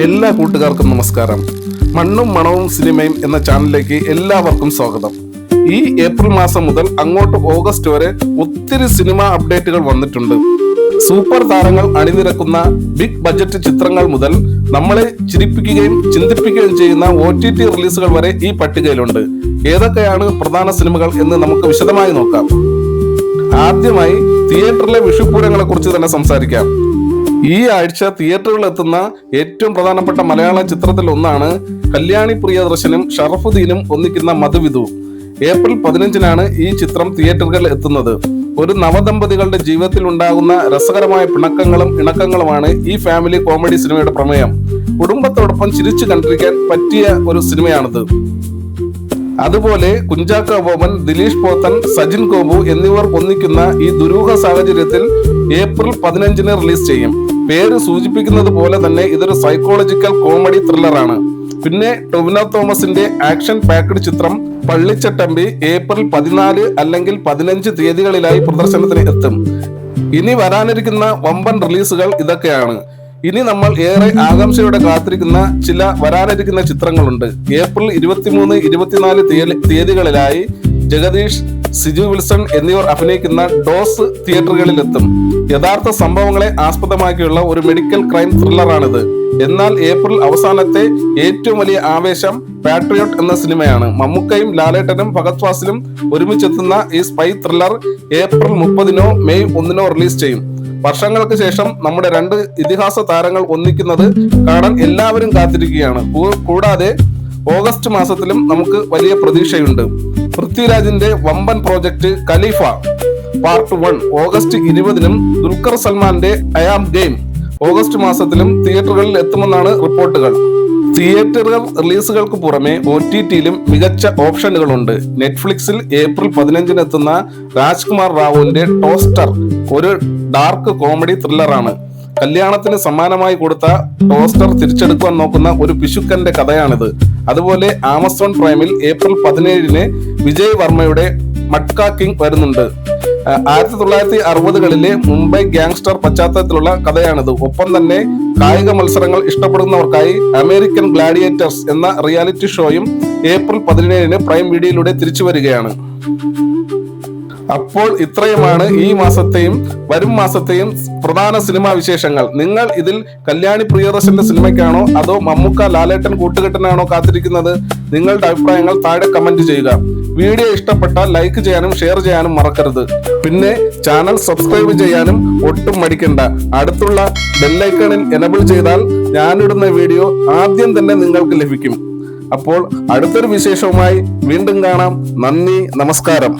എല്ലാ കൂട്ടുകാർക്കും നമസ്കാരം. മണ്ണും മണവും സിനിമയും എന്ന ചാനലിലേക്ക് എല്ലാവർക്കും സ്വാഗതം. ഈ ഏപ്രിൽ മാസം മുതൽ അങ്ങോട്ട് ഓഗസ്റ്റ് വരെ ഒത്തിരി സിനിമ അപ്ഡേറ്റുകൾ വന്നിട്ടുണ്ട്. സൂപ്പർ താരങ്ങൾ അണിനിരക്കുന്ന ബിഗ് ബഡ്ജറ്റ് ചിത്രങ്ങൾ മുതൽ നമ്മളെ ചിരിപ്പിക്കുകയും ചിന്തിപ്പിക്കുകയും ചെയ്യുന്ന OTT റിലീസുകൾ വരെ ഈ പട്ടികയിലുണ്ട്. ഏതൊക്കെയാണ് പ്രധാന സിനിമകൾ എന്ന് നമുക്ക് വിശദമായി നോക്കാം. ആദ്യമായി തിയേറ്ററിലെ വിഷുപ്പൂരങ്ങളെ കുറിച്ച് തന്നെ സംസാരിക്കാം. ഈ ആഴ്ച തിയേറ്ററുകളിൽ എത്തുന്ന ഏറ്റവും പ്രധാനപ്പെട്ട മലയാള ചിത്രത്തിൽ ഒന്നാണ് കല്യാണി പ്രിയദർശനും ഷറഫുദ്ദീനും ഒന്നിക്കുന്ന മധുവിധു. ഏപ്രിൽ 15-നാണ് ഈ ചിത്രം തിയേറ്ററുകളിൽ എത്തുന്നത്. ഒരു നവദമ്പതികളുടെ ജീവിതത്തിൽ ഉണ്ടാകുന്ന രസകരമായ പിണക്കങ്ങളും ഇണക്കങ്ങളുമാണ് ഈ ഫാമിലി കോമഡി സിനിമയുടെ പ്രമേയം. കുടുംബത്തോടൊപ്പം ചിരിച്ചു കണ്ടിരിക്കാൻ പറ്റിയ ഒരു സിനിമയാണിത്. അതുപോലെ കുഞ്ചാക്കോ ബോബൻ, ദിലീഷ് പോത്തൻ, സജിൻ കോബു എന്നിവർ ഒന്നിക്കുന്ന ഈ ദുരൂഹ സാഹചര്യത്തിൽ ഏപ്രിൽ 15-ന് റിലീസ് ചെയ്യും. പേര് സൂചിപ്പിക്കുന്നത് പോലെ തന്നെ ഇതൊരു സൈക്കോളജിക്കൽ കോമഡി ത്രില്ലറാണ്. പിന്നെ ടൊവിനോ തോമസിന്റെ ആക്ഷൻ പാക്ഡ് ചിത്രം പള്ളിച്ചട്ടമ്പി ഏപ്രിൽ 14 അല്ലെങ്കിൽ 15 തീയതികളിലായി പ്രദർശനത്തിന് എത്തും. ഇനി വരാനിരിക്കുന്ന വമ്പൻ റിലീസുകൾ ഇതൊക്കെയാണ്. ഇനി നമ്മൾ ഏറെ ആകാംക്ഷയോടെ കാത്തിരിക്കുന്ന ചില വരാനിരിക്കുന്ന ചിത്രങ്ങളുണ്ട്. ഏപ്രിൽ 23, 24 തീയതികളിലായി ജഗദീഷ്, സിജു വിൽസൺ എന്നിവർ അഭിനയിക്കുന്ന ഡോസ് തിയേറ്ററുകളിലെത്തും. യഥാർത്ഥ സംഭവങ്ങളെ ആസ്പദമാക്കിയുള്ള ഒരു മെഡിക്കൽ ക്രൈം ത്രില്ലറാണിത്. എന്നാൽ ഏപ്രിൽ അവസാനത്തെ ഏറ്റവും വലിയ ആവേശം പാട്രിയോട്ട് എന്ന സിനിമയാണ്. മമ്മൂക്കയും ലാലേട്ടനും ഭഗത് ഫാസിലും ഒരുമിച്ചെത്തുന്ന ഈ സ്പൈ ത്രില്ലർ ഏപ്രിൽ 30-നോ മെയ് 1-നോ റിലീസ് ചെയ്യും. വർഷങ്ങൾക്ക് ശേഷം നമ്മുടെ രണ്ട് ഇതിഹാസ താരങ്ങൾ ഒന്നിക്കുന്നത് കാണാൻ എല്ലാവരും കാത്തിരിക്കുകയാണ്. കൂടാതെ ഓഗസ്റ്റ് മാസത്തിലും നമുക്ക് വലിയ പ്രതീക്ഷയുണ്ട്. പൃഥ്വിരാജിന്റെ വമ്പൻ പ്രോജക്റ്റ് ഖലീഫ പാർട്ട് 1 ഓഗസ്റ്റ് 20-നും ദുൽഖർ സൽമാന്റെ ഐ ആം ഗെയിം ഓഗസ്റ്റ് മാസത്തിലും തിയേറ്ററുകളിൽ എത്തുമെന്നാണ് റിപ്പോർട്ടുകൾ. തിയേറ്ററുകൾ റിലീസുകൾക്ക് പുറമെ OTT-യിലും മികച്ച ഓപ്ഷനുകളുണ്ട്. നെറ്റ്ഫ്ലിക്സിൽ ഏപ്രിൽ 15-ന് എത്തുന്ന രാജ്കുമാർ റാവുവിന്റെ ടോസ്റ്റർ ഒരു ഡാർക്ക് കോമഡി ത്രില്ലറാണ്. കല്യാണത്തിന് സമ്മാനമായി കൊടുത്ത ടോസ്റ്റർ തിരിച്ചെടുക്കുവാൻ നോക്കുന്ന ഒരു പിശുക്കന്റെ കഥയാണിത്. അതുപോലെ Amazon പ്രൈമിൽ April 17-ന് Vijay വർമ്മയുടെ matka king വരുന്നുണ്ട്. 1960-കളിലെ മുംബൈ ഗ്യാങ്സ്റ്റർ പശ്ചാത്തലത്തിലുള്ള കഥയാണിത്. ഒപ്പം തന്നെ കായിക മത്സരങ്ങൾ ഇഷ്ടപ്പെടുന്നവർക്കായി അമേരിക്കൻ ഗ്ലാഡിയേറ്റേഴ്സ് എന്ന റിയാലിറ്റി ഷോയും ഏപ്രിൽ 17-ന് പ്രൈം വീഡിയോയിലൂടെ തിരിച്ചു വരികയാണ്. അപ്പോൾ ഇത്രയുമാണ് ഈ മാസത്തെയും വരും മാസത്തെയും പ്രധാന സിനിമാ വിശേഷങ്ങൾ. നിങ്ങൾ ഇതിൽ കല്യാണി പ്രിയദർശന്റെ സിനിമയ്ക്കാണോ അതോ മമ്മൂക്ക ലാലേട്ടൻ കൂട്ടുകെട്ടിനാണോ കാത്തിരിക്കുന്നത്? നിങ്ങളുടെ അഭിപ്രായങ്ങൾ താഴെ കമന്റ് ചെയ്യുക. വീഡിയോ ഇഷ്ടപ്പെട്ടാൽ ലൈക്ക് ചെയ്യാനും ഷെയർ ചെയ്യാനും മറക്കരുത്. പിന്നെ ചാനൽ സബ്സ്ക്രൈബ് ചെയ്യാനും ഒട്ടും മടിക്കണ്ട. അടുത്തുള്ള ബെല്ലൈക്കണിൽ എനബിൾ ചെയ്താൽ ഞാനിടുന്ന വീഡിയോ ആദ്യം തന്നെ നിങ്ങൾക്ക് ലഭിക്കും. അപ്പോൾ അടുത്തൊരു വിശേഷവുമായി വീണ്ടും കാണാം. നന്ദി, നമസ്കാരം.